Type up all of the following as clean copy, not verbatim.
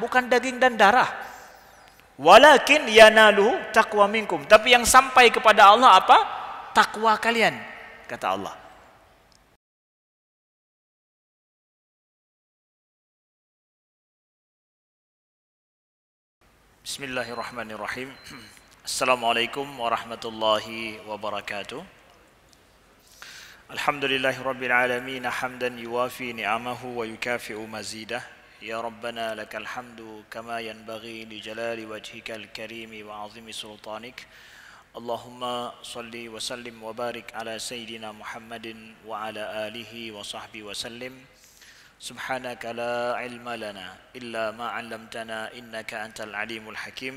bukan daging dan darah. Walakin yanaluhu taqwa minkum. Tapi yang sampai kepada Allah apa? Takwa kalian, kata Allah. Bismillahirrahmanirrahim. Assalamualaikum warahmatullahi wabarakatuh. Alhamdulillahirabbil alamin hamdan yuwafi ni'amahu wa yukafi'u mazidah. Ya Rabbana lakal hamdu kama yanbaghi li jalali wajhikal karimi wa 'azimi sultanik. Allahumma salli wa sallim wa barik ala sayyidina Muhammadin wa ala alihi wa sahbihi wa sallim. Subhanaka la ilma lana illa ma 'allamtana innaka antal alimul hakim.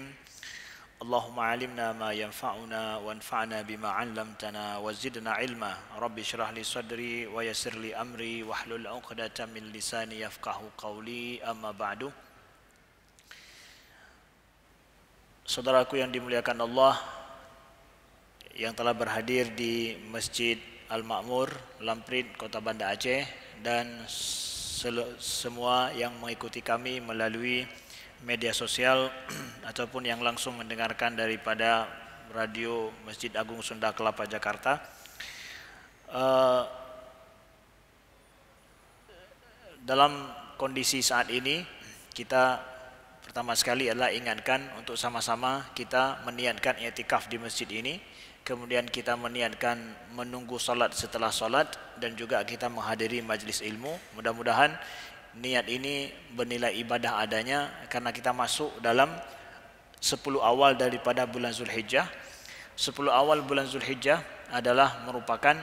Allahumma 'allimna ma yanfa'una wanfa'na bima 'allamtana wa zidna ilma. Rabbi shrah li sadri wa yassir li amri wahlul 'uqdatam min lisani yafqahu qawli. Amma ba'du. Saudaraku yang dimuliakan Allah, yang telah berhadir di Masjid Al-Ma'mur, Lamprit, Kota Banda Aceh, dan semua yang mengikuti kami melalui media sosial ataupun yang langsung mendengarkan daripada radio Masjid Agung Sunda Kelapa Jakarta. Dalam kondisi saat ini, kita pertama sekali adalah ingatkan untuk sama-sama kita meniatkan i'tikaf di masjid ini. Kemudian kita meniatkan menunggu salat setelah salat, dan juga kita menghadiri majlis ilmu. Mudah-mudahan niat ini bernilai ibadah adanya, karena kita masuk dalam 10 awal daripada bulan Zulhijjah. 10 awal bulan Zulhijjah adalah merupakan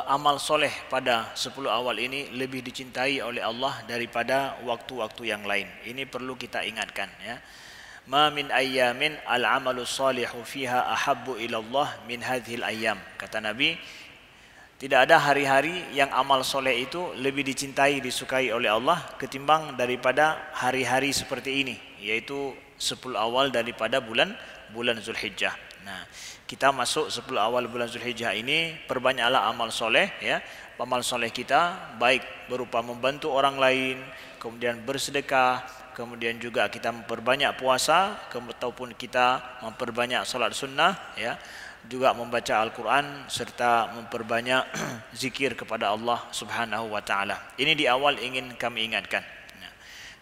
amal soleh pada 10 awal ini lebih dicintai oleh Allah daripada waktu-waktu yang lain. Ini perlu kita ingatkan, ya. Ma min ayyamin al-amalu salihu fiha ahabbu ilallah min hadhil ayyam. Kata Nabi, tidak ada hari-hari yang amal soleh itu lebih dicintai, disukai oleh Allah ketimbang daripada hari-hari seperti ini, yaitu 10 awal daripada bulan Zulhijjah. Nah, kita masuk 10 awal bulan Zulhijjah ini, perbanyaklah amal soleh, ya. Amal soleh kita baik berupa membantu orang lain, kemudian bersedekah, kemudian juga kita memperbanyak puasa, ataupun kita memperbanyak salat sunnah, ya, juga membaca Al-Quran, serta memperbanyak zikir kepada Allah Subhanahu wa ta'ala. Ini di awal ingin kami ingatkan.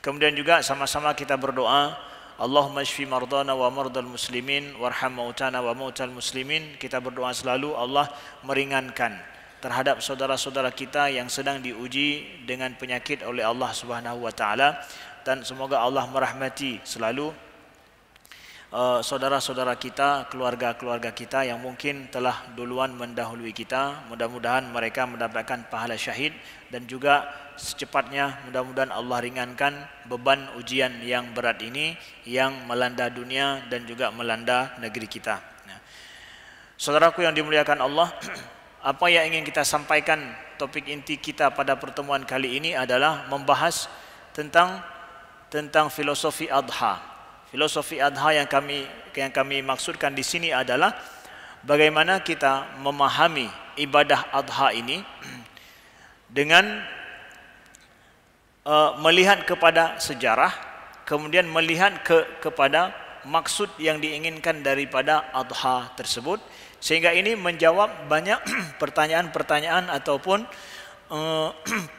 Kemudian juga sama-sama kita berdoa, Allahumma shfi mardana wa mardal muslimin warham mautana wa mautal muslimin. Kita berdoa selalu Allah meringankan terhadap saudara-saudara kita yang sedang diuji dengan penyakit oleh Allah Subhanahu wa ta'ala, dan semoga Allah merahmati selalu saudara-saudara kita, keluarga-keluarga kita yang mungkin telah duluan mendahului kita. Mudah-mudahan mereka mendapatkan pahala syahid, dan juga secepatnya mudah-mudahan Allah ringankan beban ujian yang berat ini yang melanda dunia dan juga melanda negeri kita. Saudaraku yang dimuliakan Allah, apa yang ingin kita sampaikan, topik inti kita pada pertemuan kali ini adalah membahas tentang filosofi adha. Filosofi adha yang kami maksudkan di sini adalah bagaimana kita memahami ibadah adha ini dengan melihat kepada sejarah, kemudian melihat kepada maksud yang diinginkan daripada adha tersebut, sehingga ini menjawab banyak pertanyaan-pertanyaan ataupun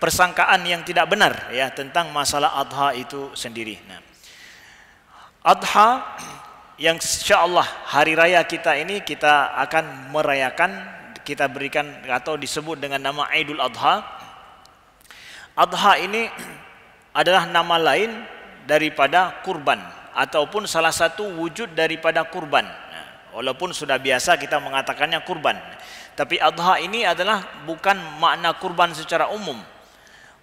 persangkaan yang tidak benar, ya, tentang masalah adha itu sendiri. Nah, adha yang insyaallah hari raya kita ini kita akan merayakan, kita berikan atau disebut dengan nama Idul Adha. Adha ini adalah nama lain daripada kurban, ataupun salah satu wujud daripada kurban. Walaupun sudah biasa kita mengatakannya kurban, tapi adha ini adalah bukan makna kurban secara umum.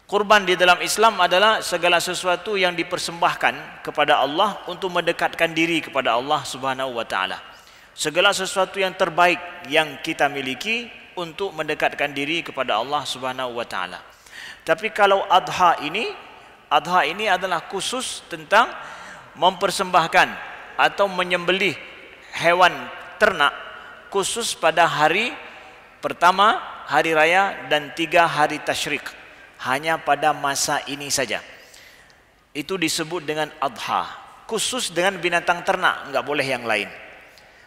Kurban di dalam Islam adalah segala sesuatu yang dipersembahkan kepada Allah untuk mendekatkan diri kepada Allah Subhanahu wa ta'ala. Segala sesuatu yang terbaik yang kita miliki untuk mendekatkan diri kepada Allah Subhanahu wa ta'ala. Tapi kalau adha ini adalah khusus tentang mempersembahkan atau menyembelih hewan ternak khusus pada hari pertama, hari raya, dan 3 hari tasyrik. Hanya pada masa ini saja. itu disebut dengan adha, khusus dengan binatang ternak, enggak boleh yang lain.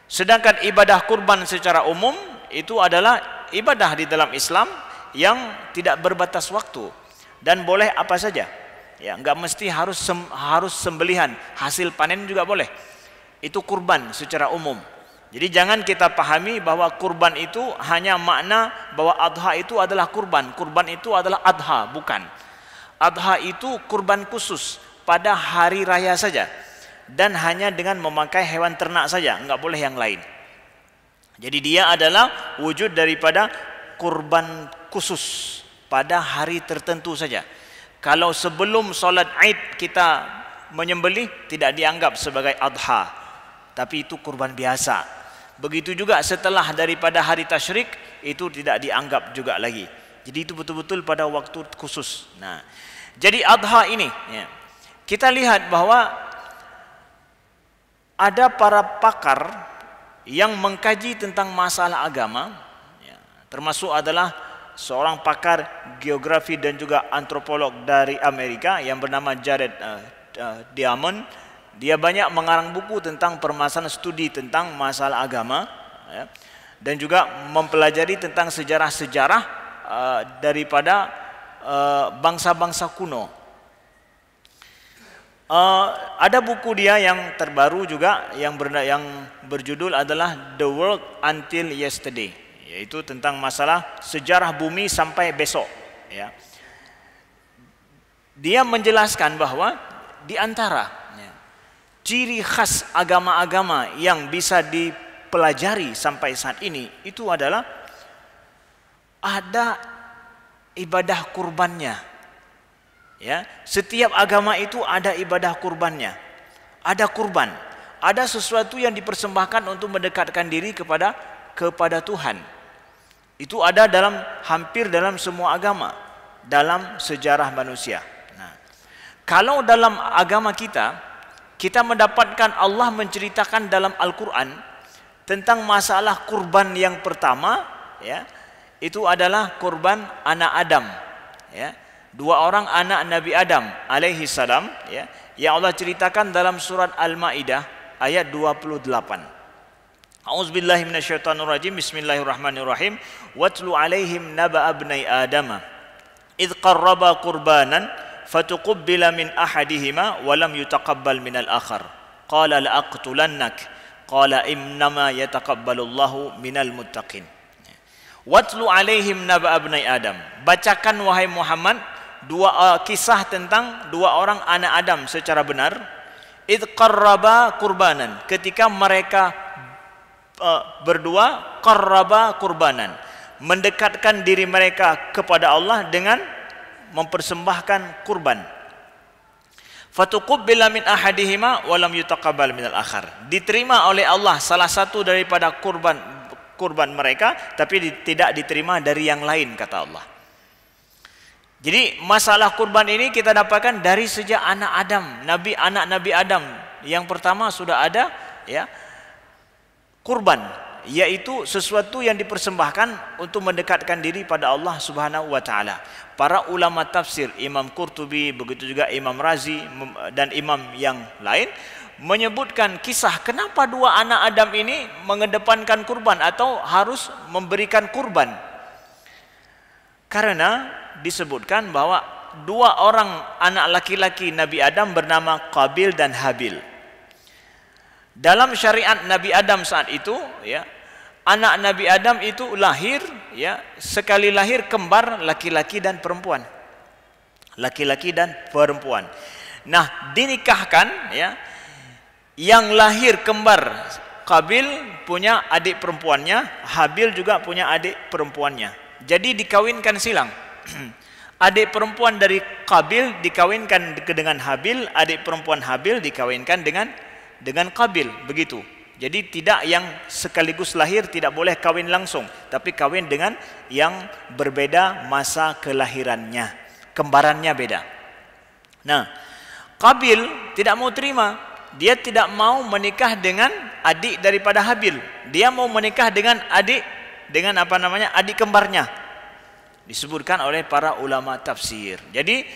Sedangkan ibadah kurban secara umum itu adalah ibadah di dalam Islam yang tidak berbatas waktu dan boleh apa saja. Ya, enggak mesti harus sembelihan, hasil panen juga boleh. Itu kurban secara umum. Jadi jangan kita pahami bahwa kurban itu hanya makna bahwa adha itu adalah kurban. Kurban itu adalah adha, bukan. Adha itu kurban khusus pada hari raya saja dan hanya dengan memakai hewan ternak saja, enggak boleh yang lain. Jadi dia adalah wujud daripada kurban khusus pada hari tertentu saja. Kalau sebelum solat Aid kita menyembelih tidak dianggap sebagai adha, tapi itu kurban biasa. Begitu juga setelah daripada hari tasyrik itu tidak dianggap juga lagi. Jadi itu betul-betul pada waktu khusus. Nah, jadi adha ini ya, kita lihat bahwa ada para pakar yang mengkaji tentang masalah agama ya, termasuk adalah seorang pakar geografi dan juga antropolog dari Amerika yang bernama Jared Diamond. Dia banyak mengarang buku tentang permasalahan studi tentang masalah agama ya, dan juga mempelajari tentang sejarah-sejarah daripada bangsa-bangsa kuno. Ada buku dia yang terbaru juga yang berjudul adalah The World Until Yesterday, yaitu tentang masalah sejarah bumi sampai besok ya. Dia menjelaskan bahwa di antara ya, ciri khas agama-agama yang bisa dipelajari sampai saat ini itu adalah ada ibadah kurbannya ya. Setiap agama itu ada ibadah kurbannya, ada kurban, ada sesuatu yang dipersembahkan untuk mendekatkan diri kepada Tuhan. Itu ada hampir dalam semua agama dalam sejarah manusia. Nah, kalau dalam agama kita mendapatkan Allah menceritakan dalam Al-Quran tentang masalah kurban yang pertama ya, itu adalah kurban anak Adam ya, 2 orang anak Nabi Adam alaihi salam ya, yang Allah ceritakan dalam surat Al-Maidah ayat 28. A'udzubillahi minasyaitonirrajim. Bismillahirrahmanirrahim. Watlu 'alaihim naba'a ibnai Adama idz qarraba qurbanan fatuqabbala min ahadihima wa lam yutaqabbal minal akhar. Qala la'aqtulannak. Qala innama yataqabbalullahu minal muttaqin. Watlu 'alaihim naba'a ibnai Adam. Bacakan wahai Muhammad kisah tentang 2 orang anak Adam secara benar. Idz qarraba qurbanan, ketika mereka berdua qarraba qurbanan, mendekatkan diri mereka kepada Allah dengan mempersembahkan kurban. Fatuqabbala min ahadihima wa lam yutaqabbal minal akhar. Diterima oleh Allah salah satu daripada kurban mereka, tapi tidak diterima dari yang lain, kata Allah. Jadi masalah kurban ini kita dapatkan dari sejak anak Adam, anak Nabi Adam yang pertama sudah ada ya, kurban, yaitu sesuatu yang dipersembahkan untuk mendekatkan diri pada Allah Subhanahu wa taala. Para ulama tafsir, Imam Qurtubi, begitu juga Imam Razi dan imam yang lain menyebutkan kisah kenapa 2 anak Adam ini mengedepankan kurban atau harus memberikan kurban. Karena disebutkan bahwa 2 orang anak laki-laki Nabi Adam bernama Qabil dan Habil. Dalam syariat Nabi Adam saat itu ya, anak Nabi Adam itu lahir ya, sekali lahir kembar laki-laki dan perempuan. Laki-laki dan perempuan. Nah, dinikahkan ya, yang lahir kembar Qabil punya adik perempuannya, Habil juga punya adik perempuannya. Jadi dikawinkan silang. Adik perempuan dari Qabil dikawinkan dengan Habil, adik perempuan Habil dikawinkan dengan Qabil, begitu. Jadi tidak yang sekaligus lahir tidak boleh kawin langsung, tapi kawin dengan yang berbeda masa kelahirannya, kembarannya beda. Nah, Qabil tidak mau terima, dia tidak mau menikah dengan adik daripada Habil. Dia mau menikah dengan adik kembarnya. Disebutkan oleh para ulama tafsir. Jadi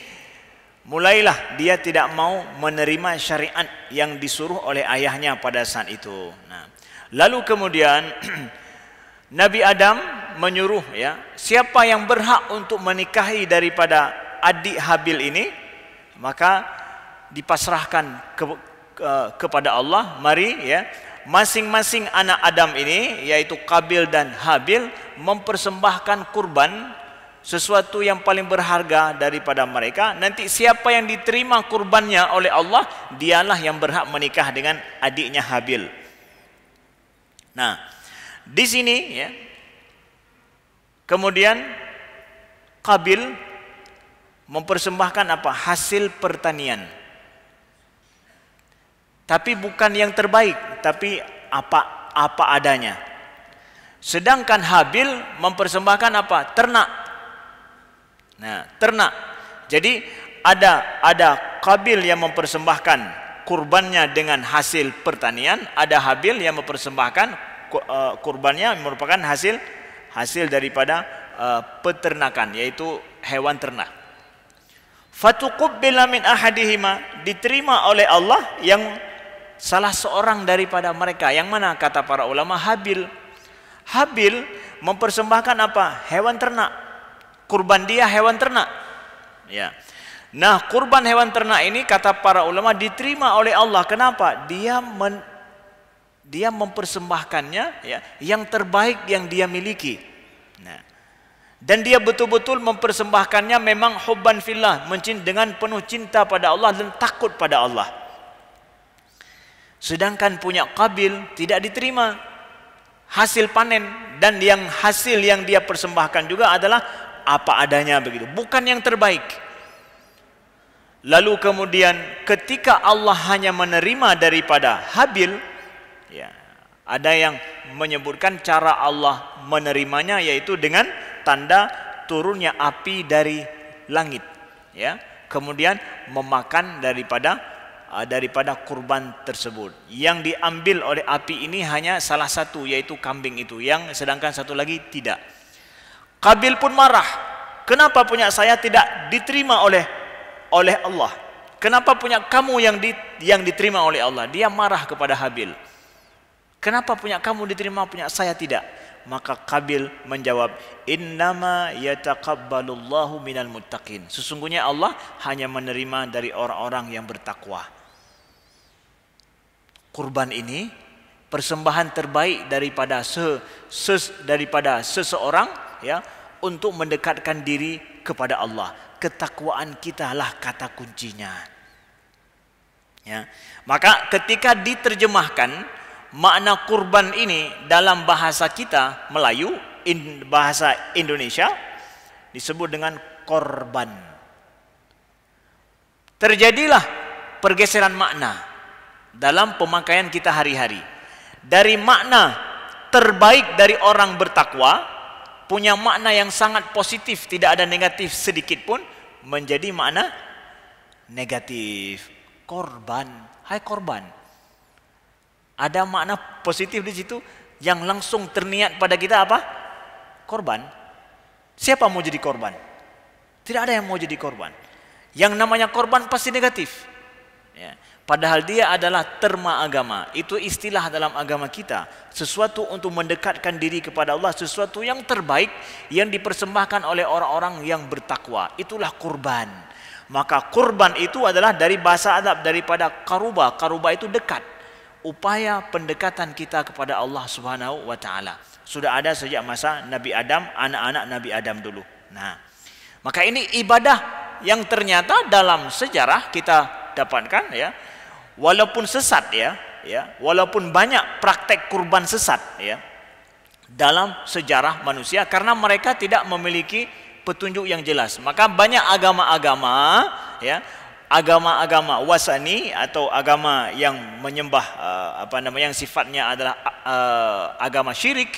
mulailah dia tidak mau menerima syariat yang disuruh oleh ayahnya pada saat itu. Nah, lalu kemudian Nabi Adam menyuruh, ya, siapa yang berhak untuk menikahi daripada adik Habil ini, maka dipasrahkan kepada Allah. Mari, ya, masing-masing anak Adam ini, yaitu Qabil dan Habil, mempersembahkan kurban, sesuatu yang paling berharga daripada mereka. Nanti siapa yang diterima kurbannya oleh Allah, dialah yang berhak menikah dengan adiknya Habil. Nah, di sini, ya, kemudian Qabil mempersembahkan apa? Hasil pertanian. Tapi bukan yang terbaik, tapi apa adanya. Sedangkan Habil mempersembahkan apa? Ternak. Nah, ternak. Jadi ada Qabil yang mempersembahkan kurbannya dengan hasil pertanian, ada Habil yang mempersembahkan kurbannya merupakan hasil daripada peternakan, yaitu hewan ternak. Fatuqubbila min ahadihima, diterima oleh Allah yang salah seorang daripada mereka. Yang mana kata para ulama? Habil. Habil mempersembahkan apa? Hewan ternak. Kurban dia hewan ternak. Ya. Nah, kurban hewan ternak ini kata para ulama diterima oleh Allah. Kenapa? Dia mempersembahkannya, ya, yang terbaik yang dia miliki. Nah, dan dia betul-betul mempersembahkannya memang hubban fillah, dengan penuh cinta pada Allah dan takut pada Allah. Sedangkan punya Qabil tidak diterima hasil panen, dan yang hasil yang dia persembahkan juga adalah apa adanya begitu, bukan yang terbaik. Lalu kemudian ketika Allah hanya menerima daripada Habil, ya, ada yang menyebutkan cara Allah menerimanya yaitu dengan tanda turunnya api dari langit, ya, kemudian memakan daripada kurban tersebut. Yang diambil oleh api ini hanya salah satu, yaitu kambing itu, yang sedangkan satu lagi tidak. Qabil pun marah. Kenapa punya saya tidak diterima oleh Allah? Kenapa punya kamu yang diterima oleh Allah? Dia marah kepada Habil. Kenapa punya kamu diterima, punya saya tidak? Maka Qabil menjawab, innama yataqabbalullahu minal muttaqin. Sesungguhnya Allah hanya menerima dari orang-orang yang bertakwa. Kurban ini persembahan terbaik daripada seseorang, ya, untuk mendekatkan diri kepada Allah. Ketakwaan kita lah kata kuncinya. Ya. Maka ketika diterjemahkan makna kurban ini dalam bahasa kita Melayu, bahasa Indonesia, disebut dengan korban. Terjadilah pergeseran makna dalam pemakaian kita hari-hari. Dari makna terbaik dari orang bertakwa, punya makna yang sangat positif, tidak ada negatif sedikit pun, menjadi makna negatif. Korban, hai korban. Ada makna positif di situ yang langsung terniat pada kita apa? Korban. Siapa mau jadi korban? Tidak ada yang mau jadi korban. Yang namanya korban pasti negatif. Ya. Padahal dia adalah terma agama. Itu istilah dalam agama kita. Sesuatu untuk mendekatkan diri kepada Allah. Sesuatu yang terbaik yang dipersembahkan oleh orang-orang yang bertakwa. Itulah kurban. Maka kurban itu adalah dari bahasa Arab, daripada karuba. Karuba itu dekat. Upaya pendekatan kita kepada Allah Subhanahu wa taala. Sudah ada sejak masa Nabi Adam, anak-anak Nabi Adam dulu. Nah, maka ini ibadah yang ternyata dalam sejarah kita dapatkan, ya. Walaupun sesat, ya, walaupun banyak praktek kurban sesat, ya, dalam sejarah manusia, karena mereka tidak memiliki petunjuk yang jelas. Maka banyak agama-agama, ya, agama-agama wasani atau agama yang menyembah yang sifatnya adalah agama syirik,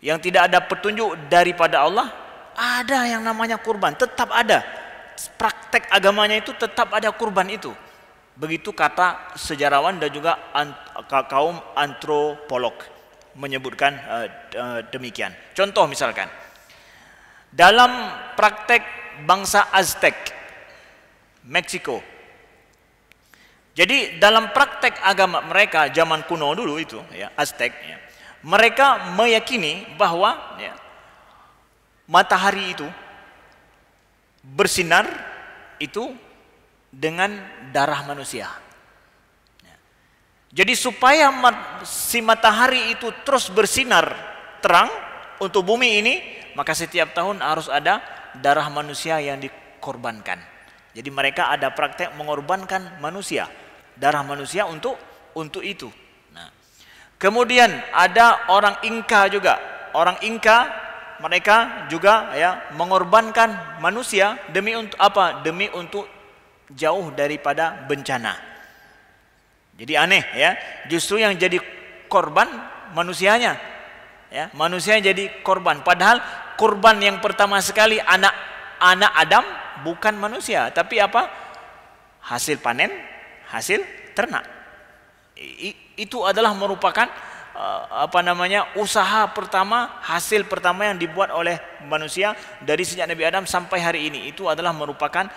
yang tidak ada petunjuk daripada Allah. Ada yang namanya kurban, tetap ada. Praktek agamanya itu tetap ada kurban itu. Begitu kata sejarawan dan juga kaum antropolog menyebutkan demikian. Contoh misalkan, dalam praktek bangsa Aztec, Meksiko. Jadi dalam praktek agama mereka zaman kuno dulu itu, ya, Aztec, ya, mereka meyakini bahwa ya, matahari itu bersinar itu dengan darah manusia. Jadi supaya si matahari itu terus bersinar terang untuk bumi ini, maka setiap tahun harus ada darah manusia yang dikorbankan. Jadi mereka ada praktek mengorbankan manusia, darah manusia untuk itu. Nah, kemudian ada orang Inka juga. Orang Inka mereka juga ya mengorbankan manusia demi untuk apa? Demi untuk jauh daripada bencana. Jadi aneh ya, justru yang jadi korban manusianya. Ya, manusia jadi korban. Padahal korban yang pertama sekali anak Adam bukan manusia, tapi apa? Hasil panen, hasil ternak. Itu adalah merupakan usaha pertama, hasil pertama yang dibuat oleh manusia dari sejak Nabi Adam sampai hari ini. Itu adalah merupakan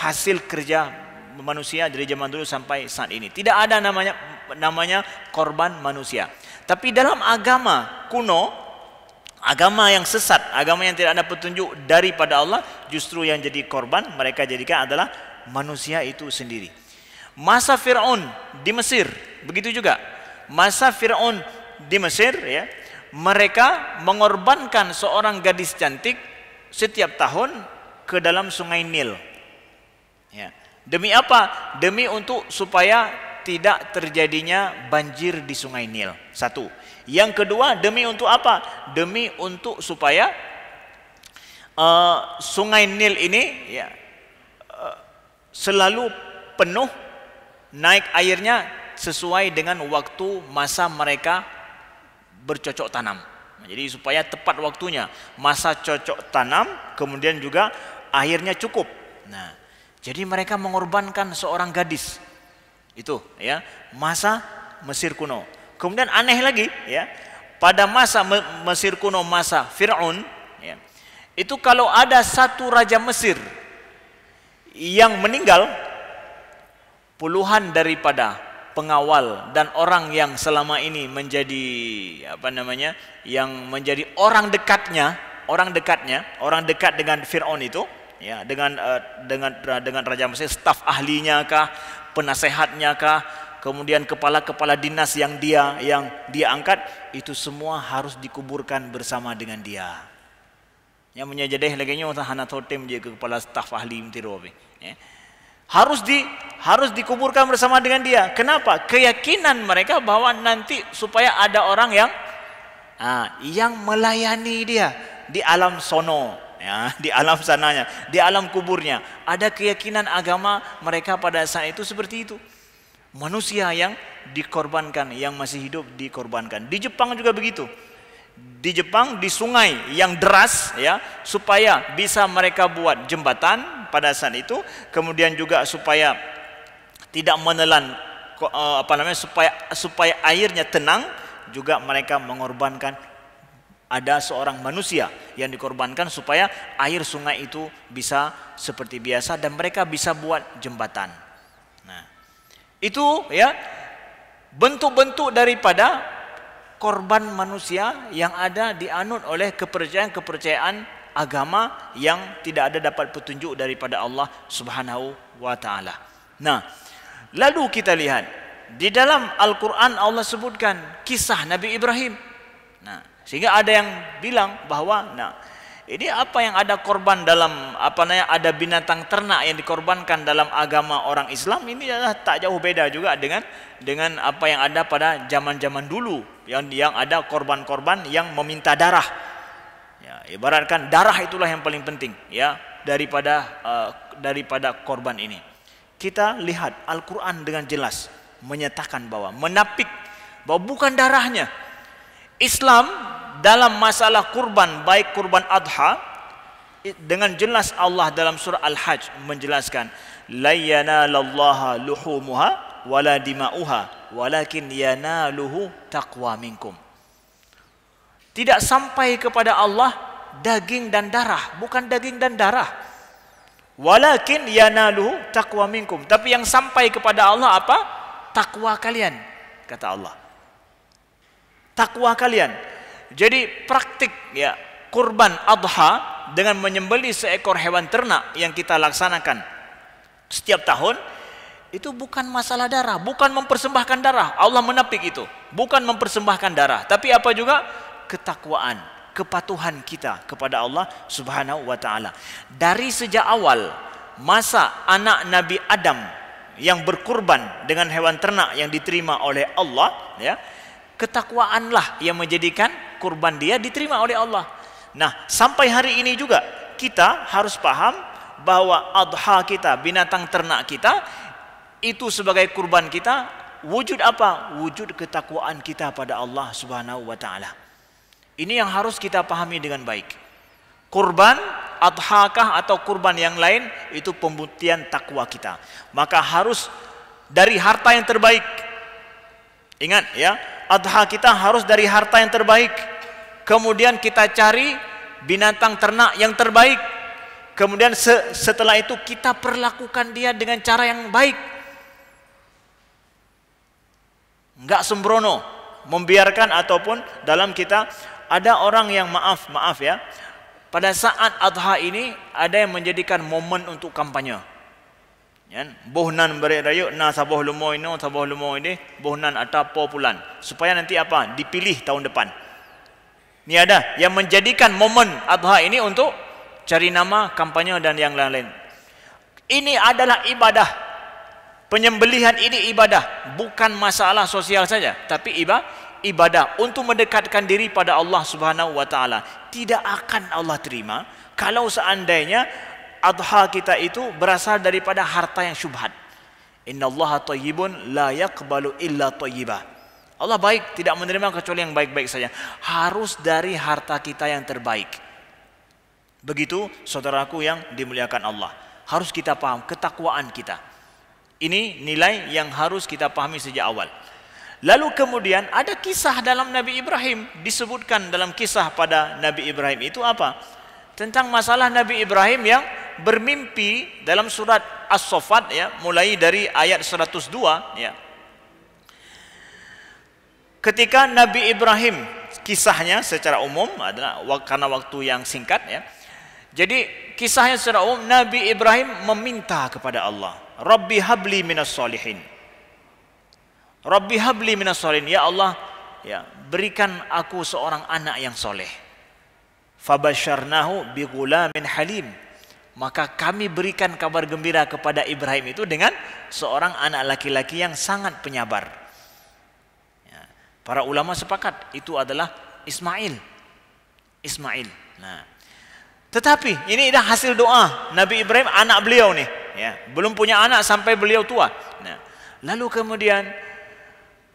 hasil kerja manusia dari zaman dulu sampai saat ini. Tidak ada namanya korban manusia. Tapi dalam agama kuno, agama yang sesat, agama yang tidak ada petunjuk daripada Allah, justru yang jadi korban mereka jadikan adalah manusia itu sendiri. Masa Fir'aun di Mesir begitu juga. Masa Fir'aun di Mesir ya, mereka mengorbankan seorang gadis cantik setiap tahun ke dalam sungai Nil. Ya. Demi apa? Demi untuk supaya tidak terjadinya banjir di sungai Nil. Satu. Yang kedua, demi untuk apa? Demi untuk supaya sungai Nil ini ya, selalu penuh, naik airnya sesuai dengan waktu masa mereka bercocok tanam. Jadi supaya tepat waktunya masa cocok tanam, kemudian juga airnya cukup. Nah, jadi mereka mengorbankan seorang gadis. Itu ya, masa Mesir kuno. Kemudian aneh lagi ya, pada masa Mesir kuno, masa Fir'aun ya, itu kalau ada satu raja Mesir yang meninggal, puluhan daripada pengawal dan orang yang selama ini menjadi yang menjadi orang dekat dengan Fir'aun itu ya, dengan raja Mesir, staf ahlinya kah, penasehatnya kah, kemudian kepala dinas yang dia angkat, itu semua harus dikuburkan bersama dengan dia. Yang menjadi lagi nya hana totem je kepala staf ahli mtirobe. Ya. Harus dikuburkan bersama dengan dia. Kenapa? Keyakinan mereka bahwa nanti supaya ada orang yang melayani dia di alam sono. Ya, di alam sananya, di alam kuburnya. Ada keyakinan agama mereka pada saat itu seperti itu. Manusia yang dikorbankan, yang masih hidup dikorbankan. Di Jepang juga begitu. Di Jepang, di sungai yang deras ya, supaya bisa mereka buat jembatan pada saat itu, kemudian juga supaya tidak menelan supaya airnya tenang, juga mereka mengorbankan. Ada seorang manusia yang dikorbankan supaya air sungai itu bisa seperti biasa dan mereka bisa buat jembatan. Nah, itu ya bentuk-bentuk daripada korban manusia yang ada dianut oleh kepercayaan agama yang tidak ada dapat petunjuk daripada Allah Subhanahu wa taala. Nah, lalu kita lihat di dalam Al-Qur'an Allah sebutkan kisah Nabi Ibrahim. Nah, sehingga ada yang bilang bahwa ini apa yang ada korban dalam ada binatang ternak yang dikorbankan dalam agama orang Islam, ini adalah tak jauh beda juga dengan apa yang ada pada zaman-zaman dulu yang ada korban-korban yang meminta darah. Ya, ibaratkan darah itulah yang paling penting ya daripada korban ini. Kita lihat Al-Qur'an dengan jelas menyatakan bahwa menapik bahwa bukan darahnya. Islam dalam masalah kurban, baik kurban adha, dengan jelas Allah dalam surah Al-Hajj menjelaskan la yanalallaha luhumuha wala dima'uha walakin yanaluhu taqwa minkum. Tidak sampai kepada Allah daging dan darah, bukan daging dan darah. Walakin yanaluhu taqwa minkum. Tapi yang sampai kepada Allah apa? Takwa kalian, kata Allah. Takwa kalian. Jadi praktik ya kurban adha dengan menyembelih seekor hewan ternak yang kita laksanakan setiap tahun, itu bukan masalah darah, bukan mempersembahkan darah. Allah menapik itu. Bukan mempersembahkan darah, tapi apa juga? Ketakwaan, kepatuhan kita kepada Allah Subhanahu wa taala. Dari sejak awal masa anak Nabi Adam yang berkurban dengan hewan ternak yang diterima oleh Allah, ya, ketakwaanlah yang menjadikan kurban dia diterima oleh Allah. Nah, sampai hari ini juga kita harus paham bahwa adha kita, binatang ternak kita, itu sebagai kurban kita, wujud apa? Wujud ketakwaan kita pada Allah Subhanahu wa taala. Ini yang harus kita pahami dengan baik. Kurban adhakah atau kurban yang lain, itu pembuktian takwa kita. Maka harus dari harta yang terbaik. Ingat ya, adha kita harus dari harta yang terbaik. Kemudian kita cari binatang ternak yang terbaik. Kemudian setelah itu kita perlakukan dia dengan cara yang baik. Enggak sembrono, membiarkan, ataupun dalam kita ada orang yang maaf ya, pada saat adha ini ada yang menjadikan momen untuk kampanye. Ya, bohnan berayuk na saboh lumo ini bohnan atau populan supaya nanti apa? Dipilih tahun depan. Ini ada yang menjadikan momen adha ini untuk cari nama, kampanye dan yang lain-lain. Ini adalah ibadah. Penyembelihan ini ibadah, bukan masalah sosial saja, tapi ibadah untuk mendekatkan diri pada Allah Subhanahu wa taala. Tidak akan Allah terima kalau seandainya adha kita itu berasal daripada harta yang syubhat. Innallaha thayyibun la yaqbalu illa thayyibah. Allah baik, tidak menerima kecuali yang baik-baik saja. Harus dari harta kita yang terbaik. Begitu saudaraku yang dimuliakan Allah. Harus kita paham ketakwaan kita. Ini nilai yang harus kita pahami sejak awal. Lalu kemudian ada kisah dalam Nabi Ibrahim. Disebutkan dalam kisah pada Nabi Ibrahim itu apa? Tentang masalah Nabi Ibrahim yang bermimpi dalam surat As-Saffat ya, mulai dari ayat 102 ya. Ketika Nabi Ibrahim, kisahnya secara umum adalah karena waktu yang singkat ya. Jadi kisahnya secara umum, Nabi Ibrahim meminta kepada Allah, Rabbi habli minas solihin. Rabbi habli minas solihin. Ya Allah, ya, berikan aku seorang anak yang soleh. Fabasyarnahu bighulamin halim. Maka kami berikan kabar gembira kepada Ibrahim itu dengan seorang anak laki-laki yang sangat penyabar. Ya, para ulama sepakat itu adalah Ismail. Nah, tetapi ini dah hasil doa Nabi Ibrahim, anak beliau nih, ya, belum punya anak sampai beliau tua. Nah, lalu kemudian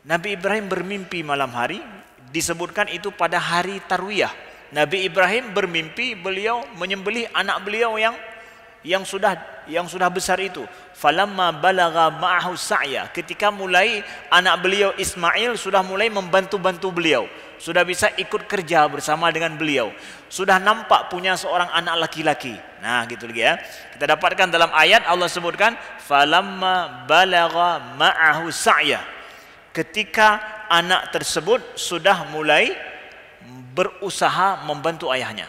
Nabi Ibrahim bermimpi malam hari, disebutkan itu pada hari Tarwiyah. Nabi Ibrahim bermimpi beliau menyembelih anak beliau yang sudah besar itu. Falamma balagha ma'ahu sa'ya, ketika mulai anak beliau Ismail sudah mulai membantu-bantu beliau, sudah bisa ikut kerja bersama dengan beliau, sudah nampak punya seorang anak laki-laki. Nah, gitu lagi ya. Kita dapatkan dalam ayat Allah sebutkan falamma balagha ma'ahu sa'ya, ketika anak tersebut sudah mulai berusaha membantu ayahnya.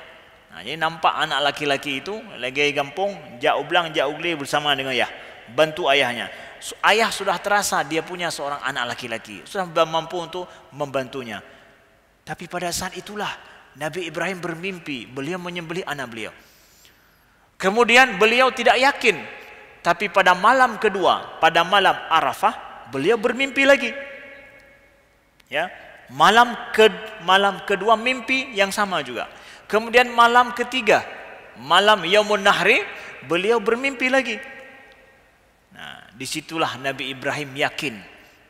Nah, jadi nampak anak laki-laki itu lagi gampung, jak ublang jak ugli bersama dengan ayah, bantu ayahnya. Ayah sudah terasa dia punya seorang anak laki-laki, sudah mampu untuk membantunya. Tapi pada saat itulah Nabi Ibrahim bermimpi beliau menyembelih anak beliau. Kemudian beliau tidak yakin, tapi pada malam kedua, pada malam Arafah, beliau bermimpi lagi. Ya, malam kedua mimpi yang sama juga. Kemudian malam ketiga, malam Yaumun Nahri, beliau bermimpi lagi. Nah, disitulah Nabi Ibrahim yakin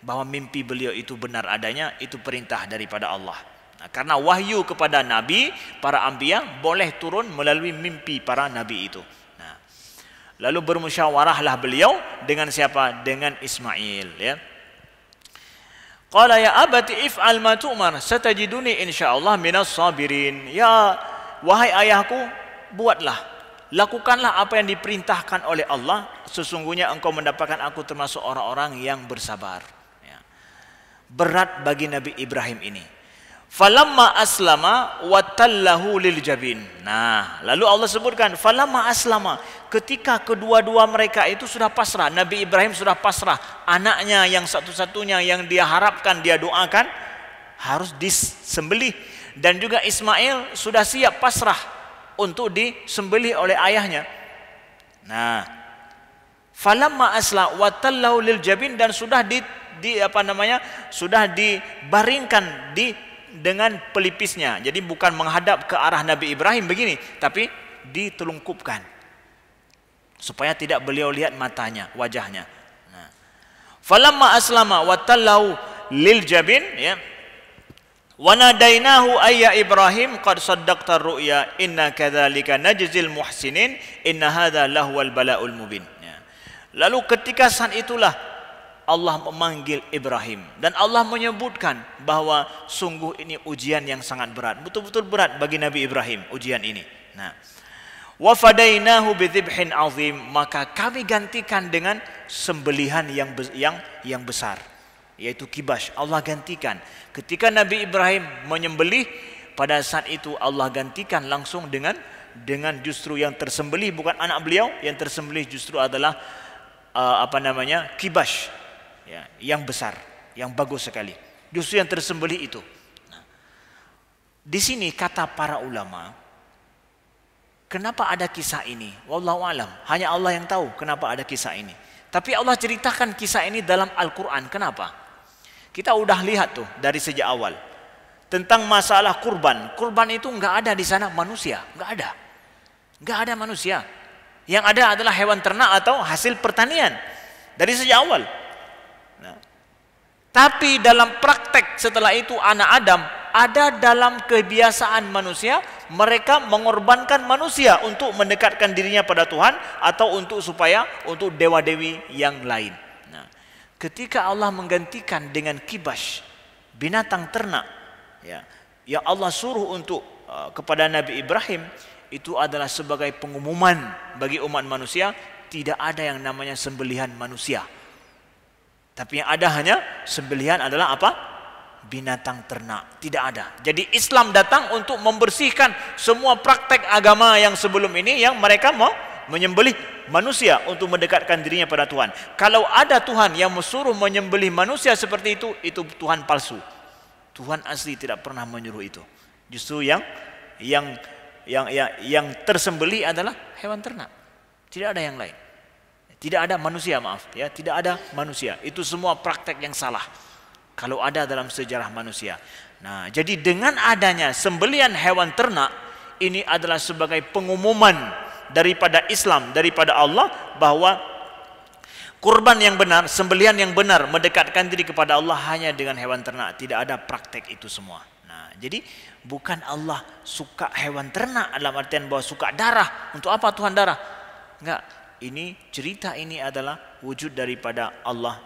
bahwa mimpi beliau itu benar adanya, itu perintah daripada Allah. Nah, karena wahyu kepada Nabi, para anbiya boleh turun melalui mimpi para Nabi itu. Nah, lalu bermusyawarahlah beliau dengan siapa? Dengan Ismail. Ya. Qala ya abati if'al ma tu'mar satajiduni insyaallah minas sabirin. Ya wahai ayahku, buatlah lakukanlah apa yang diperintahkan oleh Allah, sesungguhnya engkau mendapatkan aku termasuk orang-orang yang bersabar. Ya. Berat bagi Nabi Ibrahim ini. Falamma aslama watallahu lil jabin. Nah, lalu Allah sebutkan falamma aslama, ketika kedua-dua mereka itu sudah pasrah, Nabi Ibrahim sudah pasrah, anaknya yang satu-satunya yang dia harapkan, dia doakan harus disembelih, dan juga Ismail sudah siap pasrah untuk disembelih oleh ayahnya. Nah, falamma asla watallahu lil jabin, dan sudah sudah dibaringkan dengan pelipisnya. Jadi bukan menghadap ke arah Nabi Ibrahim begini, tapi ditelungkupkan supaya tidak beliau lihat matanya, wajahnya. Nah, falamma aslama watallahu lil jabin, ya, wa nadainahu ayya Ibrahim qad saddaqta ar-ru'ya inna kadzalika najzil muhsinin inna hadza lahuwal bala'ul mubin. Ya. Lalu ketika saat itulah Allah memanggil Ibrahim, dan Allah menyebutkan bahwa sungguh ini ujian yang sangat berat, betul-betul berat bagi Nabi Ibrahim ujian ini. Nah, wa fadainahu bidzibhin azim, maka kami gantikan dengan sembelihan yang besar, yaitu kibash. Allah gantikan ketika Nabi Ibrahim menyembelih, pada saat itu Allah gantikan langsung dengan justru yang tersembelih bukan anak beliau, yang tersembelih justru adalah kibash, ya, yang besar, yang bagus sekali. Justru yang tersembelih itu. Nah, di sini kata para ulama, kenapa ada kisah ini? Wallahu alam, hanya Allah yang tahu kenapa ada kisah ini. Tapi Allah ceritakan kisah ini dalam Al-Quran. Kenapa? Kita udah lihat tuh dari sejak awal tentang masalah kurban. Kurban itu nggak ada di sana manusia, nggak ada manusia. Yang ada adalah hewan ternak atau hasil pertanian dari sejak awal. Nah, tapi dalam praktek setelah itu anak Adam, ada dalam kebiasaan manusia, mereka mengorbankan manusia untuk mendekatkan dirinya pada Tuhan atau untuk dewa-dewi yang lain. Nah, ketika Allah menggantikan dengan kibash, binatang ternak, ya, yang Allah suruh untuk kepada Nabi Ibrahim, itu adalah sebagai pengumuman bagi umat manusia, tidak ada yang namanya sembelihan manusia. Tapi yang ada hanya sembelihan adalah apa? Binatang ternak. Tidak ada. Jadi Islam datang untuk membersihkan semua praktek agama yang sebelum ini, yang mereka mau menyembelih manusia untuk mendekatkan dirinya pada Tuhan. Kalau ada Tuhan yang menyuruh menyembelih manusia seperti itu Tuhan palsu. Tuhan asli tidak pernah menyuruh itu. Justru yang tersembelih adalah hewan ternak. Tidak ada yang lain. Tidak ada manusia, maaf ya, tidak ada manusia. Itu semua praktek yang salah kalau ada dalam sejarah manusia. Nah, jadi dengan adanya sembelihan hewan ternak, ini adalah sebagai pengumuman daripada Islam, daripada Allah, bahwa kurban yang benar, sembelihan yang benar, mendekatkan diri kepada Allah hanya dengan hewan ternak. Tidak ada praktek itu semua. Nah, jadi bukan Allah suka hewan ternak dalam artian bahwa suka darah. Untuk apa Tuhan darah? Enggak. Ini cerita ini adalah wujud daripada Allah,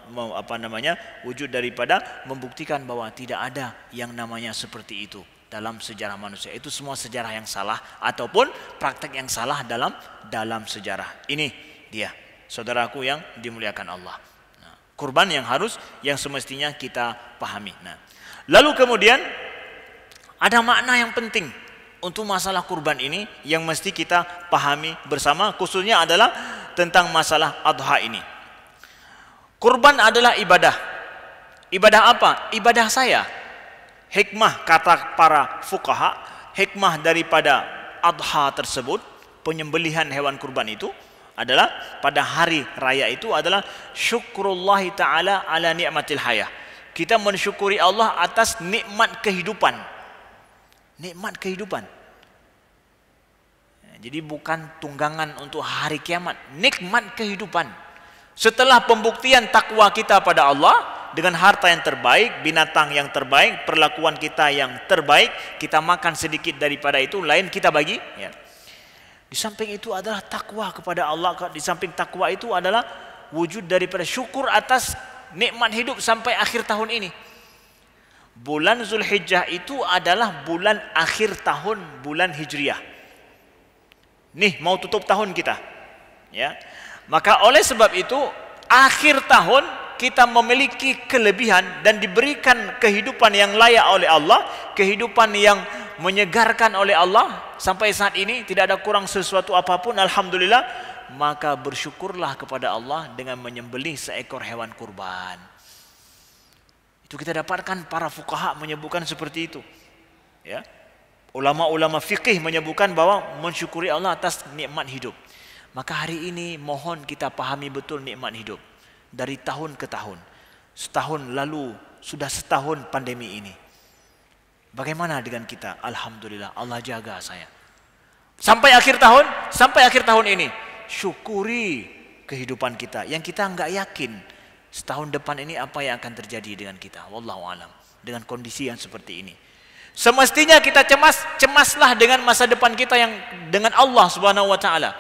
wujud daripada membuktikan bahwa tidak ada yang namanya seperti itu dalam sejarah manusia. Itu semua sejarah yang salah ataupun praktek yang salah dalam sejarah. Ini dia, saudaraku yang dimuliakan Allah. Nah, kurban yang semestinya kita pahami. Nah, lalu kemudian ada makna yang penting untuk masalah kurban ini yang mesti kita pahami bersama, khususnya adalah tentang masalah adha ini. Kurban adalah ibadah. Ibadah apa? Ibadah saya. Hikmah, kata para fuqaha, hikmah daripada adha tersebut, penyembelihan hewan kurban itu adalah pada hari raya itu adalah syukrullahi ta'ala ala ni'matil hayah. Kita mensyukuri Allah atas nikmat kehidupan. Nikmat kehidupan. Jadi bukan tunggangan untuk hari kiamat, nikmat kehidupan. Setelah pembuktian takwa kita pada Allah dengan harta yang terbaik, binatang yang terbaik, perlakuan kita yang terbaik, kita makan sedikit daripada itu, lain kita bagi. Ya. Di samping itu adalah takwa kepada Allah. Di samping takwa itu adalah wujud daripada syukur atas nikmat hidup sampai akhir tahun ini. Bulan Zulhijjah itu adalah bulan akhir tahun, bulan Hijriah. Nih mau tutup tahun kita. Ya. Maka oleh sebab itu akhir tahun kita memiliki kelebihan dan diberikan kehidupan yang layak oleh Allah, kehidupan yang menyegarkan oleh Allah sampai saat ini tidak ada kurang sesuatu apapun, alhamdulillah. Maka bersyukurlah kepada Allah dengan menyembelih seekor hewan kurban. Itu kita dapatkan para fuqaha menyebutkan seperti itu. Ya. Ulama-ulama fikih menyebutkan bahwa mensyukuri Allah atas nikmat hidup. Maka hari ini mohon kita pahami betul nikmat hidup. Dari tahun ke tahun. Setahun lalu, sudah setahun pandemi ini. Bagaimana dengan kita? Alhamdulillah, Allah jaga saya. Sampai akhir tahun ini, syukuri kehidupan kita. Yang kita enggak yakin setahun depan ini apa yang akan terjadi dengan kita. Wallahu alam. Dengan kondisi yang seperti ini. Semestinya kita cemaslah dengan masa depan kita yang dengan Allah Subhanahu wa taala.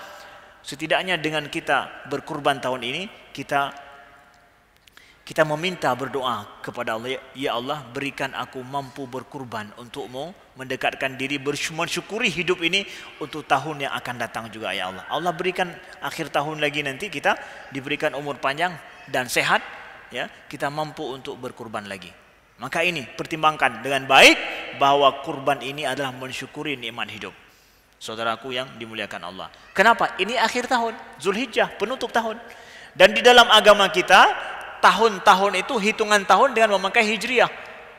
Setidaknya dengan kita berkurban tahun ini, kita meminta berdoa kepada Allah, ya Allah berikan aku mampu berkurban untukmu, mendekatkan diri, mensyukuri hidup ini untuk tahun yang akan datang juga ya Allah. Allah berikan akhir tahun lagi nanti kita diberikan umur panjang dan sehat, ya kita mampu untuk berkurban lagi. Maka ini pertimbangkan dengan baik bahwa kurban ini adalah mensyukuri nikmat hidup. Saudaraku yang dimuliakan Allah. Kenapa? Ini akhir tahun, Zulhijjah, penutup tahun. Dan di dalam agama kita, tahun-tahun itu hitungan tahun dengan memakai Hijriah.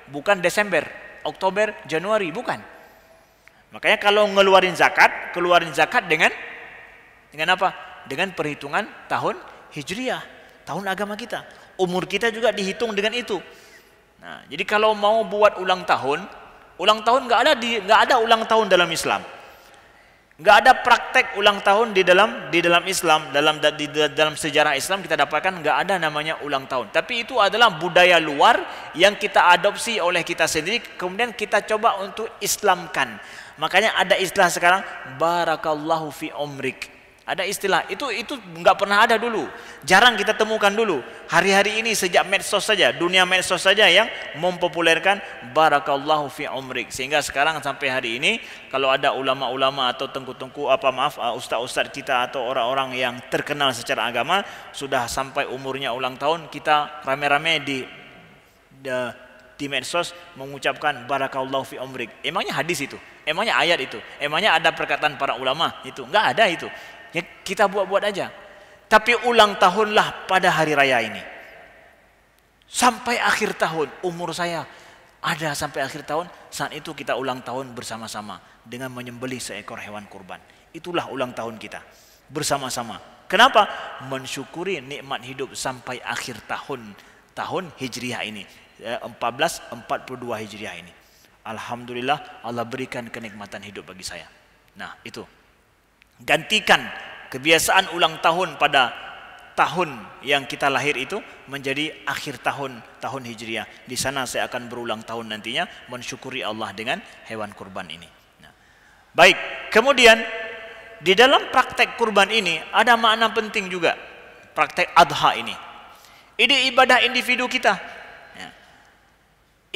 Bukan Desember, Oktober, Januari, bukan. Makanya kalau keluarin zakat dengan apa? Dengan perhitungan tahun Hijriah, tahun agama kita. Umur kita juga dihitung dengan itu. Nah, jadi kalau mau buat ulang tahun nggak ada ulang tahun dalam Islam. Nggak ada praktek ulang tahun di dalam Islam, dalam sejarah Islam kita dapatkan nggak ada namanya ulang tahun. Tapi itu adalah budaya luar yang kita adopsi oleh kita sendiri, kemudian kita coba untuk Islamkan. Makanya ada istilah sekarang barakallahu fi umrik. Ada istilah itu nggak pernah ada dulu, jarang kita temukan dulu. Hari-hari ini sejak medsos saja, dunia medsos saja yang mempopulerkan barakallahu fi umrik. Sehingga sekarang sampai hari ini kalau ada ulama-ulama atau ustaz-ustaz kita atau orang-orang yang terkenal secara agama sudah sampai umurnya ulang tahun, kita rame-rame di medsos mengucapkan barakallahu fi umrik. Emangnya hadis itu? Emangnya ayat itu? Emangnya ada perkataan para ulama itu? Enggak ada itu. Ya, kita buat-buat aja. Tapi ulang tahunlah pada hari raya ini. Sampai akhir tahun, umur saya ada sampai akhir tahun, saat itu kita ulang tahun bersama-sama dengan menyembelih seekor hewan kurban. Itulah ulang tahun kita bersama-sama. Kenapa? Mensyukuri nikmat hidup sampai akhir tahun Hijriah ini, 1442 Hijriah ini. Alhamdulillah Allah berikan kenikmatan hidup bagi saya. Nah, itu. Gantikan kebiasaan ulang tahun pada tahun yang kita lahir itu menjadi akhir tahun Hijriah. Di sana saya akan berulang tahun nantinya mensyukuri Allah dengan hewan kurban ini. Nah, baik, kemudian di dalam praktek kurban ini ada makna penting juga. Praktek adha ini. Ini ibadah individu kita. Ya.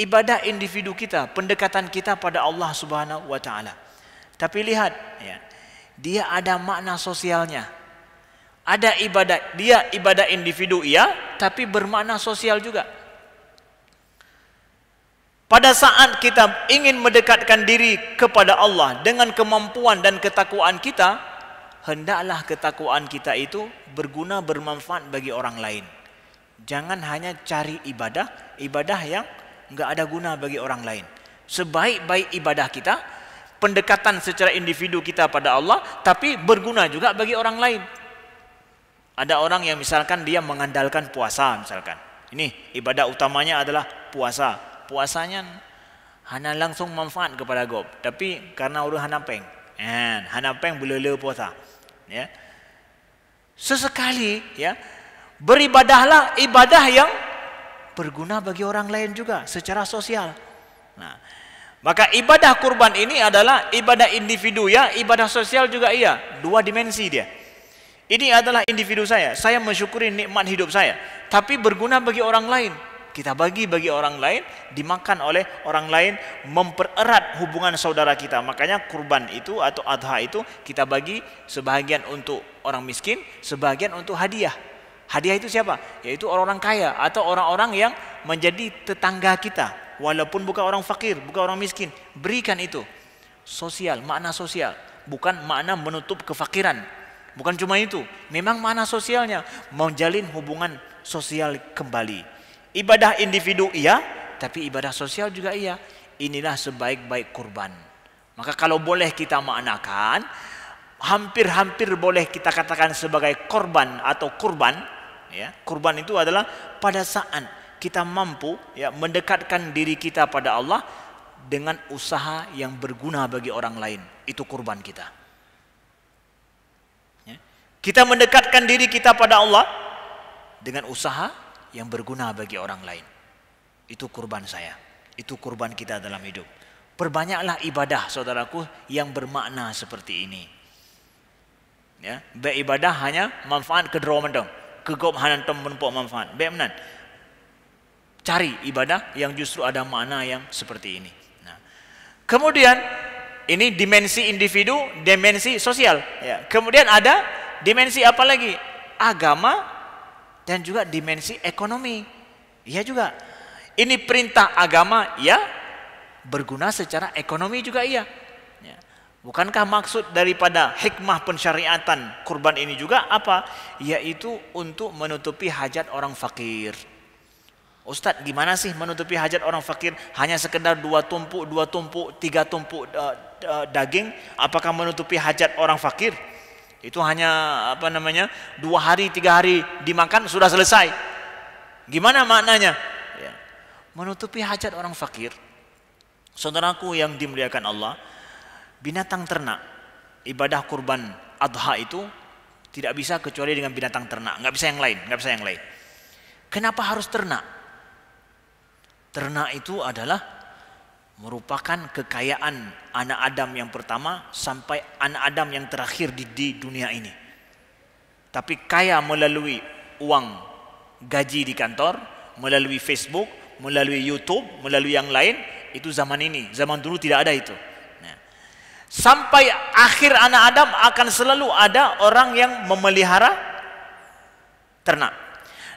Ibadah individu kita, pendekatan kita pada Allah Subhanahu wa taala. Tapi lihat, ya. Dia ada makna sosialnya. Ada ibadah individu tapi bermakna sosial juga. Pada saat kita ingin mendekatkan diri kepada Allah dengan kemampuan dan ketakwaan kita, hendaklah ketakwaan kita itu berguna, bermanfaat bagi orang lain. Jangan hanya cari ibadah yang enggak ada guna bagi orang lain. Sebaik-baik ibadah kita, pendekatan secara individu kita pada Allah, tapi berguna juga bagi orang lain. Ada orang yang misalkan dia mengandalkan puasa misalkan. Ini ibadah utamanya adalah puasa. Puasanya hanya langsung manfaat kepada gob, tapi karena orang hanapeng. Hanapeng belele puasa. Ya. Sesekali ya, beribadahlah ibadah yang berguna bagi orang lain juga secara sosial. Nah, maka ibadah kurban ini adalah ibadah individu ibadah sosial juga dua dimensi dia. Ini adalah individu saya mensyukuri nikmat hidup saya, tapi berguna bagi orang lain. kita bagi orang lain, dimakan oleh orang lain, mempererat hubungan saudara kita. Makanya kurban itu atau adha itu kita bagi sebahagian untuk orang miskin, sebahagian untuk hadiah. Hadiah itu siapa? Yaitu orang-orang kaya atau orang-orang yang menjadi tetangga kita, walaupun bukan orang fakir, bukan orang miskin. Berikan itu. Sosial, makna sosial, bukan makna menutup kefakiran. Bukan cuma itu, memang makna sosialnya menjalin hubungan sosial kembali. Ibadah individu iya, tapi ibadah sosial juga iya. Inilah sebaik-baik kurban. Maka kalau boleh kita maknakan, hampir-hampir boleh kita katakan sebagai korban atau kurban. Ya, kurban itu adalah pada saat kita mampu ya mendekatkan diri kita pada Allah dengan usaha yang berguna bagi orang lain. Itu kurban kita. Kita mendekatkan diri kita pada Allah dengan usaha yang berguna bagi orang lain. Itu kurban saya. Itu kurban kita dalam hidup. Perbanyaklah ibadah saudaraku yang bermakna seperti ini. Ya, beribadah hanya manfaat kederaman dong. Kegop hanantom menumpuk manfaat. Bagaimana? Cari ibadah yang justru ada makna yang seperti ini. Nah, kemudian ini dimensi individu, dimensi sosial. Ya, kemudian ada dimensi apa lagi? Agama dan juga dimensi ekonomi. Iya juga. Ini perintah agama, ya. Berguna secara ekonomi juga iya. Ya. Bukankah maksud daripada hikmah pensyariatan kurban ini juga apa? Yaitu untuk menutupi hajat orang fakir. Ustadz, gimana sih menutupi hajat orang fakir? Hanya sekedar 2 tumpuk, 3 tumpuk daging? Apakah menutupi hajat orang fakir? Itu hanya 2 hari 3 hari dimakan sudah selesai. Gimana maknanya? Ya. Menutupi hajat orang fakir. Saudaraku yang dimuliakan Allah, binatang ternak, ibadah kurban adha itu tidak bisa kecuali dengan binatang ternak, nggak bisa yang lain, Kenapa harus ternak? Ternak itu adalah merupakan kekayaan anak Adam yang pertama sampai anak Adam yang terakhir di dunia ini. Tapi kaya melalui uang gaji di kantor, melalui Facebook, melalui YouTube, melalui yang lain, itu zaman ini. Zaman dulu tidak ada itu. Nah, sampai akhir anak Adam akan selalu ada orang yang memelihara ternak.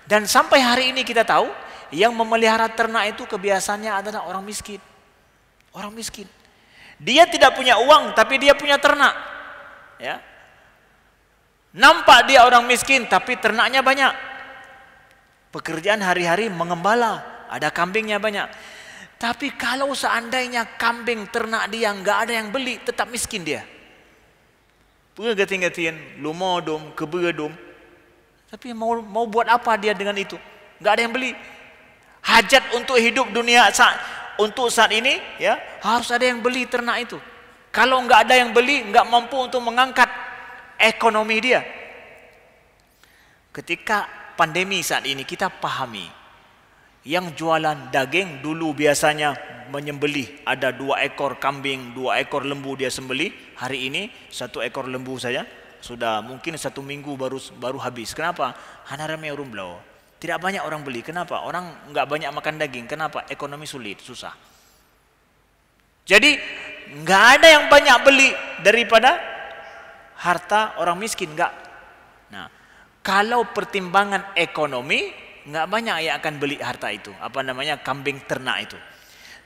Dan sampai hari ini kita tahu yang memelihara ternak itu kebiasaannya adalah orang miskin. Orang miskin. Dia tidak punya uang tapi dia punya ternak. Ya. Nampak dia orang miskin tapi ternaknya banyak. Pekerjaan hari-hari mengembala, ada kambingnya banyak. Tapi kalau seandainya kambing ternak dia nggak ada yang beli, tetap miskin dia. Pegating-gating, lumodom, keberadom. Tapi mau buat apa dia dengan itu? Nggak ada yang beli. Hajat untuk hidup dunia untuk saat ini ya harus ada yang beli ternak itu. Kalau nggak ada yang beli, nggak mampu untuk mengangkat ekonomi dia. Ketika pandemi saat ini kita pahami yang jualan daging dulu biasanya menyembelih ada 2 ekor kambing, 2 ekor lembu dia sembelih. Hari ini 1 ekor lembu saja sudah mungkin 1 minggu baru habis. Kenapa? Hanarame rumblau. Tidak banyak orang beli. Kenapa? Orang nggak banyak makan daging. Kenapa? Ekonomi sulit, susah. Jadi nggak ada yang banyak beli daripada harta orang miskin, nggak. Nah, kalau pertimbangan ekonomi nggak banyak yang akan beli harta itu. Kambing ternak itu.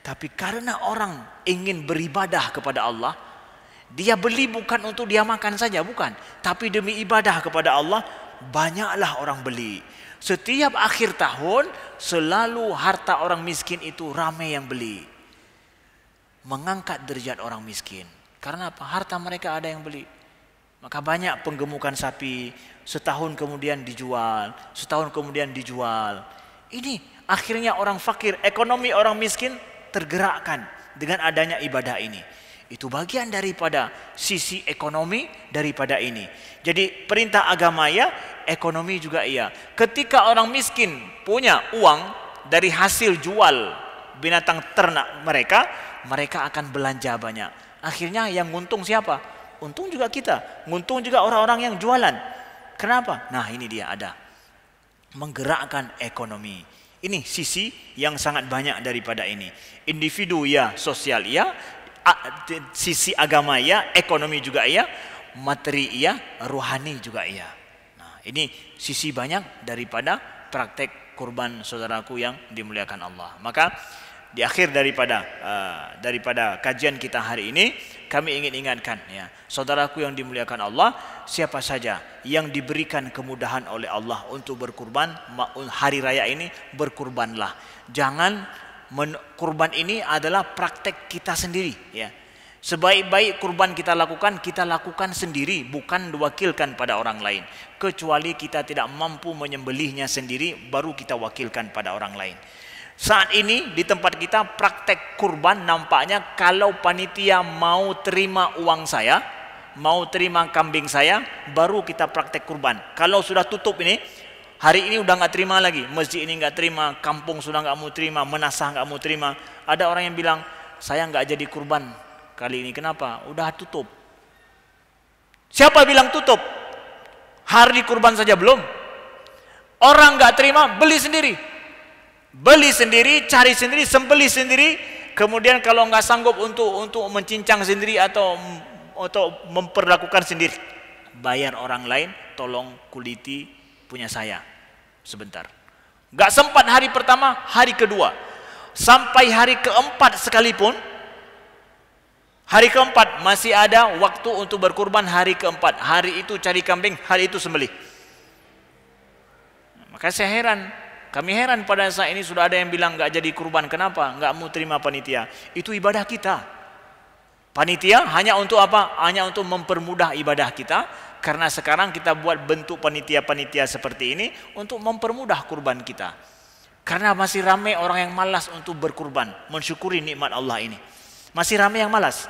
Tapi karena orang ingin beribadah kepada Allah, dia beli bukan untuk dia makan saja, bukan. Tapi demi ibadah kepada Allah, banyaklah orang beli. Setiap akhir tahun selalu harta orang miskin itu ramai yang beli. Mengangkat derajat orang miskin. Karena apa? Harta mereka ada yang beli. Maka banyak penggemukan sapi, setahun kemudian dijual, setahun kemudian dijual. Ini akhirnya orang fakir, ekonomi orang miskin tergerakkan dengan adanya ibadah ini. Itu bagian daripada sisi ekonomi daripada ini. Jadi perintah agama ya, ekonomi juga iya. Ketika orang miskin punya uang dari hasil jual binatang ternak mereka, mereka akan belanja banyak. Akhirnya yang untung siapa? Untung juga kita. Untung juga orang-orang yang jualan. Kenapa? Nah ini dia ada. Menggerakkan ekonomi. Ini sisi yang sangat banyak daripada ini. Individu ya, sosial ya, sisi agama ya, ekonomi juga ya, materi ya, rohani juga ya. Nah, ini sisi banyak daripada praktek kurban saudaraku yang dimuliakan Allah. Maka di akhir daripada kajian kita hari ini, kami ingin ingatkan ya, saudaraku yang dimuliakan Allah, siapa saja yang diberikan kemudahan oleh Allah untuk berkurban hari raya ini, berkurbanlah. Jangan kurban ini adalah praktek kita sendiri ya. Sebaik-baik kurban kita lakukan sendiri, bukan diwakilkan pada orang lain. Kecuali kita tidak mampu menyembelihnya sendiri, baru kita wakilkan pada orang lain. Saat ini di tempat kita praktek kurban, nampaknya kalau panitia mau terima uang saya, mau terima kambing saya, baru kita praktek kurban. Kalau sudah tutup ini, hari ini udah nggak terima lagi, masjid ini nggak terima, kampung sudah nggak mau terima, menasah nggak mau terima. Ada orang yang bilang, saya nggak jadi kurban kali ini. Kenapa? Udah tutup. Siapa bilang tutup? Hari kurban saja belum. Orang nggak terima, beli sendiri. Beli sendiri, cari sendiri, sembelih sendiri. Kemudian kalau nggak sanggup untuk mencincang sendiri atau memperlakukan sendiri, bayar orang lain, tolong kuliti punya saya sebentar. Nggak sempat hari pertama, hari kedua, sampai hari keempat sekalipun. Hari keempat masih ada waktu untuk berkurban. Hari keempat, hari itu cari kambing, hari itu sembelih. Maka saya heran. Kami heran pada saat ini sudah ada yang bilang nggak jadi kurban. Kenapa? Nggak mau terima panitia. Itu ibadah kita. Panitia hanya untuk apa? Hanya untuk mempermudah ibadah kita. Karena sekarang kita buat bentuk panitia-panitia seperti ini untuk mempermudah kurban kita. Karena masih ramai orang yang malas untuk berkurban, mensyukuri nikmat Allah ini. Masih ramai yang malas.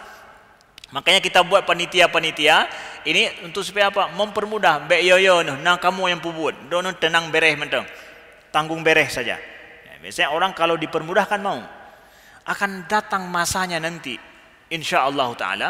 Makanya kita buat panitia-panitia ini untuk supaya apa? Mempermudah. Bek yoyo, nah kamu yang pubut. Dono tenang bereh mentang. Tanggung beres saja. Biasanya orang kalau dipermudahkan mau. Akan datang masanya nanti, insya Allah Taala,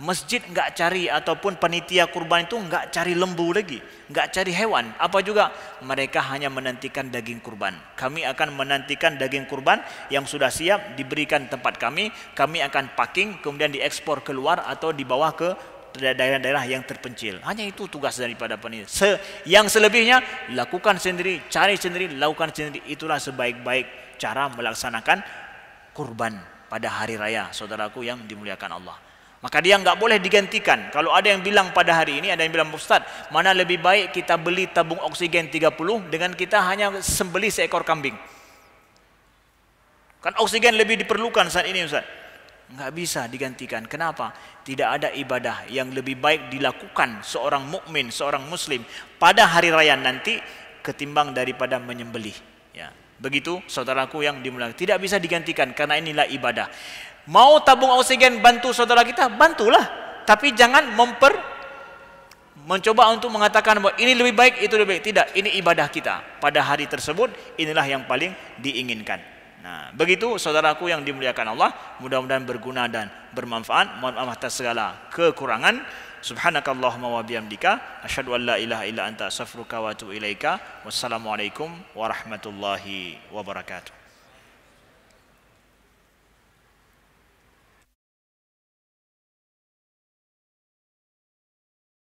masjid nggak cari ataupun panitia kurban itu nggak cari lembu lagi, nggak cari hewan. Apa juga mereka hanya menantikan daging kurban. Kami akan menantikan daging kurban yang sudah siap diberikan tempat kami. Kami akan packing kemudian diekspor keluar atau dibawa ke daerah-daerah yang terpencil. Hanya itu tugas daripada panitia. Yang selebihnya lakukan sendiri, cari sendiri, lakukan sendiri. Itulah sebaik-baik cara melaksanakan kurban pada hari raya, saudaraku yang dimuliakan Allah. Maka dia nggak boleh digantikan. Kalau ada yang bilang pada hari ini, ada yang bilang, Ustaz, mana lebih baik kita beli tabung oksigen 30 dengan kita hanya sembelih seekor kambing? Kan oksigen lebih diperlukan saat ini, Ustaz. Nggak bisa digantikan. Kenapa? Tidak ada ibadah yang lebih baik dilakukan seorang mukmin, seorang muslim pada hari raya nanti ketimbang daripada menyembelih. Ya, begitu saudaraku yang dimuliakan. Tidak bisa digantikan karena inilah ibadah. Mau tabung oksigen bantu saudara kita, bantulah. Tapi jangan mencoba untuk mengatakan bahwa ini lebih baik, itu lebih baik. Tidak, ini ibadah kita. Pada hari tersebut inilah yang paling diinginkan. Nah, begitu saudaraku yang dimuliakan Allah, mudah-mudahan berguna dan bermanfaat. Mohon maaf atas segala kekurangan. Subhanakallahumma wa bihamdika asyhadu an la ilaha illa anta astaghfiruka wa atubu ilaika. Wassalamualaikum warahmatullahi wabarakatuh.